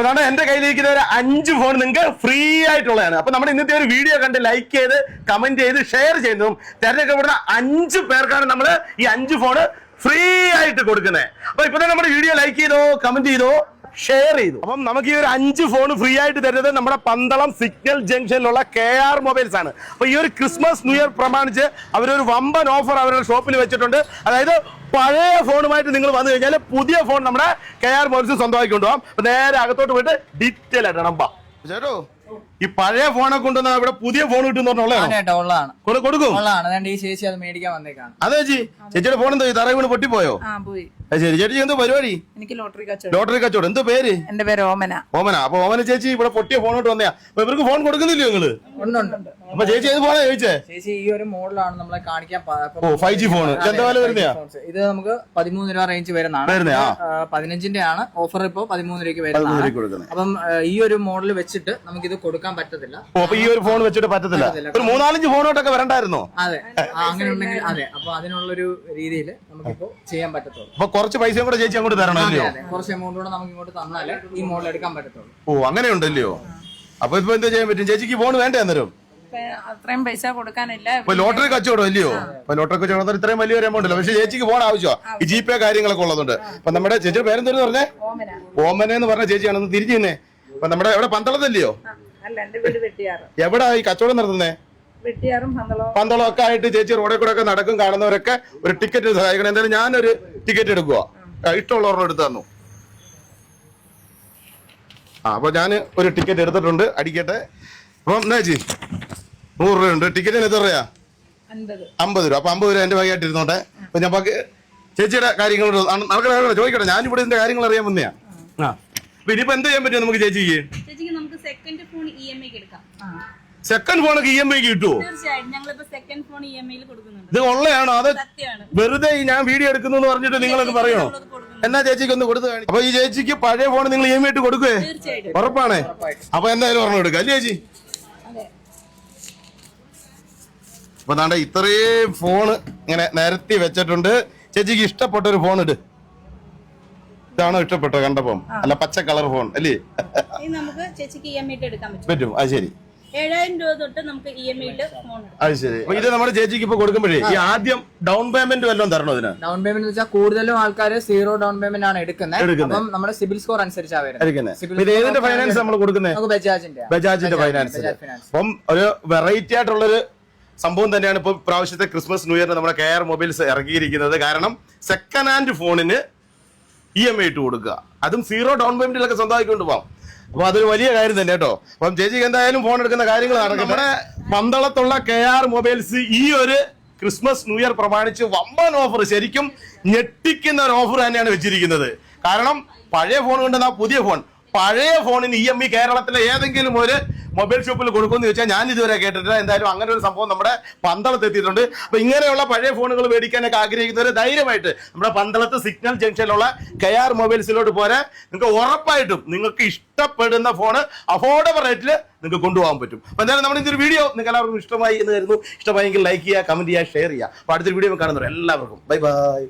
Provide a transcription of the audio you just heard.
അതാണ് എന്റെ കയ്യിലിരിക്കുന്ന ഒരു 5 ഫോൺ നിങ്ങൾക്ക് ഫ്രീ ആയിട്ടുള്ളതാണ്. അപ്പൊ നമ്മുടെ ഇന്നത്തെ ഒരു വീഡിയോ കണ്ട് ലൈക്ക് ചെയ്ത് കമന്റ് ചെയ്ത് ഷെയർ ചെയ്യുന്നതും തിരഞ്ഞെടുക്കപ്പെടുന്ന 5 പേർക്കാണ് നമ്മൾ ഈ 5 ഫോൺ ഫ്രീ ആയിട്ട് കൊടുക്കുന്നത്. അപ്പൊ ഇപ്പൊ തന്നെ നമ്മുടെ വീഡിയോ ലൈക്ക് ചെയ്തോ, കമന്റ് ചെയ്തോ, ഷെയർ ചെയ്തു. അപ്പം നമുക്ക് ഈ ഒരു 5 ഫോൺ ഫ്രീ ആയിട്ട് തരുന്നത് നമ്മുടെ പന്തളം സിഗ്നൽ ജംഗ്ഷനിലുള്ള KR മൊബൈൽസ് ആണ്. അപ്പൊ ഈ ഒരു ക്രിസ്മസ് ന്യൂ ഇയർ പ്രമാണിച്ച് അവരൊരു വമ്പൻ ഓഫർ അവരുടെ ഷോപ്പിൽ വെച്ചിട്ടുണ്ട്. അതായത് പഴയ ഫോണുമായിട്ട് നിങ്ങൾ വന്നു കഴിഞ്ഞാൽ പുതിയ ഫോൺ നമ്മുടെ KR മൊബൈൽസ് സ്വന്തമാക്കി കൊണ്ടുപോകാം. അപ്പൊ നേരെ അകത്തോട്ട് പോയിട്ട് ഡീറ്റെയിൽ ആയിട്ട് നമ്പാ ചേട്ടോ. ഈ പഴയ ഫോണെ കൊണ്ടുവന്ന ഇവിടെ പുതിയ ഫോൺ കിട്ടുന്നുള്ളതാണ് കൊടുക്കും. അതെ ചേച്ചി, ചേച്ചിയുടെ ഫോൺ എന്താ തറ വീണ് പൊട്ടിപ്പോയോ? ശരി, ചേച്ചി എന്തോ പരിപാടി? എനിക്ക് ലോട്ടറി കച്ചവടം. എന്തോ പേര്? എന്റെ പേര് ഓമന. അപ്പൊ ഓമന ചേച്ചി ഇവിടെ പൊട്ടിയ ഫോണോട്ട് വന്നയാ. അപ്പൊ ഇവർക്ക് ഫോൺ കൊടുക്കുന്നില്ലയോ നിങ്ങള്? അപ്പൊ ചേച്ചി ഏത് ഫോണാ ചോദിച്ചേ? ചേച്ചി ഈ ഒരു മോഡലാണ് നമ്മളെ കാണിക്കാൻ. 5G ഫോൺ എന്താ വില വരുന്നയാ? ഇത് നമുക്ക് 13 രൂപ റേഞ്ച് വരുന്നതാണ്. 15ന്റെ ആണ് ഓഫർ. ഇപ്പൊ 13 രൂപയ്ക്ക് വരുന്നതാണ്. അപ്പം ഈ ഒരു മോഡൽ വെച്ചിട്ട് നമുക്ക് ഇത് കൊടുക്കാൻ പറ്റത്തില്ല. അപ്പൊ ഈ ഒരു ഫോൺ വെച്ചിട്ട് പറ്റത്തില്ല. ഒരു 3-4 ഫോണോട്ടൊക്കെ വരണ്ടായിരുന്നോ? അതെ, അങ്ങനെ ഉണ്ടെങ്കിൽ അതെ. അപ്പൊ അതിനുള്ളൊരു രീതിയിൽ നമുക്കിപ്പോ ചെയ്യാൻ പറ്റത്തുള്ളൂ. അപ്പൊ കുറച്ച് പൈസ കൂടെ ചേച്ചി അങ്ങോട്ട് തരണം. കുറച്ച് എമൗണ്ട് കൂടെ നമുക്ക് ഇങ്ങോട്ട് തന്നാലേ ഈ മോഡൽ എടുക്കാൻ പറ്റത്തുള്ളൂ. അങ്ങനെ ഉണ്ടല്ലോ. അപ്പൊ ഇപ്പൊ എന്താ ചെയ്യാൻ പറ്റും? ചേച്ചിക്ക് ഫോൺ വേണ്ടേ അന്നേരം? അത്രയും പൈസ കൊടുക്കാനില്ല. ലോട്ടറി കച്ചവടം അല്ലയോ? ലോട്ടറി കച്ചവടം ഇത്രയും വലിയൊരു എമൗണ്ട് ഇല്ല. പക്ഷെ ചേച്ചിക്ക് ഫോൺ ആവശ്യമാണ്. ഈ GPay കാര്യങ്ങളൊക്കെ ഉള്ളതുണ്ട്. അപ്പൊ നമ്മുടെ ചേച്ചിയുടെ പേരെന്തോന്ന് പറഞ്ഞേ? ഓമന എന്ന് പറഞ്ഞ ചേച്ചിയാണെന്ന് തിരിഞ്ഞേ. അപ്പൊ നമ്മുടെ എവിടെ പന്തളത്തല്ലയോ? എവിടാ ഈ കച്ചവടം നടത്തുന്നേ? പന്തളം ഒക്കെ ആയിട്ട് ചേച്ചി റോഡിൽ കൂടെ ഒക്കെ നടക്കും. കാണുന്നവരൊക്കെ ഒരു ടിക്കറ്റ് സഹായിക്കണം. എന്തായാലും ഞാനൊരു ടിക്കറ്റ് എടുക്കുക. ഇഷ്ടമുള്ളവരുടെ എടുത്ത് തന്നു. അപ്പൊ ഞാൻ ഒരു ടിക്കറ്റ് എടുത്തിട്ടുണ്ട്. അടിക്കട്ടെ. അപ്പം എന്താ ചേച്ചി 100 രൂപയുണ്ട്. ടിക്കറ്റിന് എത്ര രൂപയാ? 50 രൂപ. അപ്പൊ 50 രൂപ എന്റെ വകയായിട്ട് ഇരുന്നോട്ടെ. അപ്പൊ ഞാൻ ചേച്ചിയുടെ കാര്യങ്ങൾ ചോദിക്കട്ടെ. ഞാനിവിടെ ഇതിന്റെ കാര്യങ്ങൾ അറിയാൻ വന്നെയാ. അപ്പൊ ഇനിയിപ്പോ എന്ത് ചെയ്യാൻ പറ്റും നമുക്ക് ചേച്ചിക്ക്? സെക്കൻഡ് ഫോൺ EMI എടുക്കാം. സെക്കൻഡ് ഫോണൊക്കെ EMI കിട്ടുമോ? തീർച്ചയായിട്ടും ഞങ്ങളിപ്പോ സെക്കൻഡ് ഫോൺ EMI കൊടുക്കുന്നുണ്ട്. ഇത് ഉള്ളയാണോ? അത് വെറുതെ ഞാൻ വീഡിയോ എടുക്കുന്നു എന്ന് പറഞ്ഞിട്ട് നിങ്ങളൊന്ന് പറയണോ? എന്നാ ചേച്ചിക്ക് ഒന്ന് കൊടുത്തു കാണിക്കും. അപ്പൊ ഈ ചേച്ചിക്ക് പഴയ ഫോൺ നിങ്ങൾ EMI ഇട്ട് കൊടുക്കുവേ? ഉറപ്പാണേ? അപ്പൊ എന്തായാലും പറഞ്ഞു കൊടുക്കുക അല്ലേ ചേച്ചി? അപ്പൊ നാണ്ട ഇത്രയും ഫോണ് ഇങ്ങനെ നിരത്തി വെച്ചിട്ടുണ്ട്. ചേച്ചിക്ക് ഇഷ്ടപ്പെട്ട ഒരു ഫോൺ ഇട്. ഇതാണോ ഇഷ്ടപ്പെട്ടോ കണ്ടപ്പം? അല്ല പച്ച കളർ ഫോൺ അല്ലേ? നമുക്ക് ചേച്ചിക്ക് EMI എടുക്കാൻ പറ്റും. അത് ശരി. 7000 രൂപ തൊട്ട് നമുക്ക് EMI ഫോൺ. അത് ശരി. അപ്പൊ ഇത് നമ്മുടെ ചേച്ചിക്ക് ഇപ്പൊ കൊടുക്കുമ്പോഴേ ഈ ആദ്യം ഡൗൺ പേയ്മെന്റ് വല്ലതും തരണോ ഇതിന്? ഡൗൺ പേയ്മെന്റ് വെച്ചാൽ കൂടുതലും ആൾക്കാർ 0 ഡൗൺ പേയ്മെന്റ് ആണ് എടുക്കുന്നത്. അപ്പം നമ്മുടെ സിബിൽ സ്കോർ അനുസരിച്ചാണ് വരുന്നത്. ഏതിന്റെ ഫൈനാൻസ് നമ്മൾ കൊടുക്കുന്നത്? ബജാജിന്റെ ഫൈനാൻസ്. അപ്പം ഒരു വെറൈറ്റി ആയിട്ടുള്ളൊരു സംഭവം തന്നെയാണ് ഇപ്പൊ പ്രാവശ്യത്തെ ക്രിസ്മസ് ന്യൂ ഇയറിന് നമ്മുടെ KR മൊബൈൽസ് ഇറങ്ങിയിരിക്കുന്നത്. കാരണം സെക്കൻഡ് ഹാൻഡ് ഫോണിന് EMI ഇട്ട് കൊടുക്കുക, അതും 0 ഡൗൺ പേയ്മെന്റിലൊക്കെ സ്വന്തമാക്കി കൊണ്ടുപോകാം. അപ്പൊ അതൊരു വലിയ കാര്യം തന്നെ കേട്ടോ. അപ്പം ചേച്ചിക്ക് എന്തായാലും ഫോൺ എടുക്കുന്ന കാര്യങ്ങൾ നടക്കും. നമ്മുടെ പന്തളത്തുള്ള KR മൊബൈൽസ് ഈ ഒരു ക്രിസ്മസ് ന്യൂ ഇയർ പ്രമാണിച്ച് വമ്പൻ ഓഫർ, ശരിക്കും ഞെട്ടിക്കുന്ന ഒരു ഓഫർ തന്നെയാണ് വെച്ചിരിക്കുന്നത്. കാരണം പഴയ ഫോൺ കൊണ്ടുവന്ന പുതിയ ഫോൺ, പഴയ ഫോണിന് EMI കേരളത്തിലെ ഏതെങ്കിലും ഒരു മൊബൈൽ ഷോപ്പിൽ കൊടുക്കുമെന്ന് ചോദിച്ചാൽ ഞാൻ ഇതുവരെ കേട്ടിട്ടില്ല. എന്തായാലും അങ്ങനെ ഒരു സംഭവം നമ്മുടെ പന്തളത്ത് എത്തിയിട്ടുണ്ട്. അപ്പൊ ഇങ്ങനെയുള്ള പഴയ ഫോണുകൾ മേടിക്കാനൊക്കെ ആഗ്രഹിക്കുന്നവർ ധൈര്യമായിട്ട് നമ്മുടെ പന്തളത്ത് സിഗ്നൽ ജംഗ്ഷനിലുള്ള KR മൊബൈൽസിലോട്ട് പോരാ. നിങ്ങൾക്ക് ഉറപ്പായിട്ടും നിങ്ങൾക്ക് ഇഷ്ടപ്പെടുന്ന ഫോണ് അഫോർഡബിൾ റേറ്റിൽ നിങ്ങൾക്ക് കൊണ്ടുപോകാൻ പറ്റും. അപ്പൊ എന്തായാലും നമ്മുടെ ഇതൊരു വീഡിയോ നിങ്ങൾക്ക് എല്ലാവർക്കും ഇഷ്ടമായി എന്ന് കരുതുന്നു. ഇഷ്ടമായെങ്കിൽ ലൈക്ക് ചെയ്യുക, കമന്റ് ചെയ്യുക, ഷെയർ ചെയ്യുക. അപ്പൊ അടുത്തൊരു വീഡിയോ കാണുന്നവർ എല്ലാവർക്കും ബൈ ബൈ.